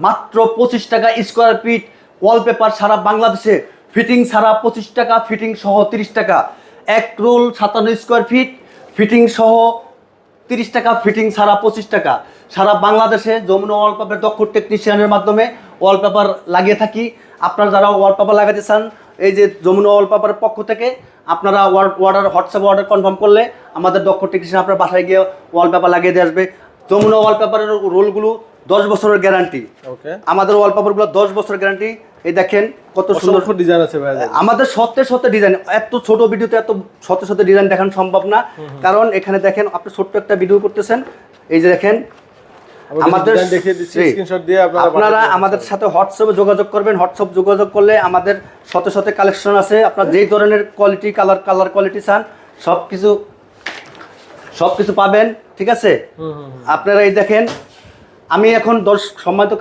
মাত্র 25 টাকা square feet. Wallpaper সারা বাংলাদেশে ফিটিং ছাড়া 25 টাকা, ফিটিং সহ 30 টাকা। এক রোল 57 স্কোয়ার ফিট, ফিটিং সহ 30 টাকা, ফিটিং ছাড়া 25 টাকা। সারা বাংলাদেশে যমুনা ওয়ালপেপার দক্ষ টেকনিশিয়ানের মাধ্যমে ওয়ালপেপার লাগিয়ে থাকি। আপনারা যারা ওয়ালপেপার লাগাতে চান, এই যে যমুনা ওয়ালপেপারের পক্ষ থেকে আপনারা হোয়াটসঅ্যাপে অর্ডার কনফার্ম করলে আমাদের দক্ষ টেকনিশিয়ান আপনার বাসায় গিয়ে ওয়ালপেপার লাগিয়ে দিয়ে আসবে। যমুনা ওয়ালপেপারের রোলগুলো 10 বছরের গ্যারান্টি। ওকে, আমাদের ওয়ালপেপারগুলো 10 বছরের গ্যারান্টি। এই দেখেন কত সুন্দর ডিজাইন আছে ভাই। আমাদের শতে শতে ডিজাইন, এত ছোট ভিডিওতে এত শতে শতে ডিজাইন দেখানো সম্ভব না, কারণ এখানে দেখেন আপনি ছোট্ট একটা ভিডিও করতেছেন। এই যে দেখেন আমাদের আপনারা আমাদের সাথে হোয়াটসঅ্যাপে যোগাযোগ করবেন। হোয়াটসঅ্যাপ যোগাযোগ করলে আমাদের শতে শতে কালেকশন আছে। আপনার যেই ধরনের কোয়ালিটি কালার কোয়ালিটি চান সব কিছু পাবেন, ঠিক আছে। আপনারা এই দেখেন, আমি এখন 10 সম্মানিত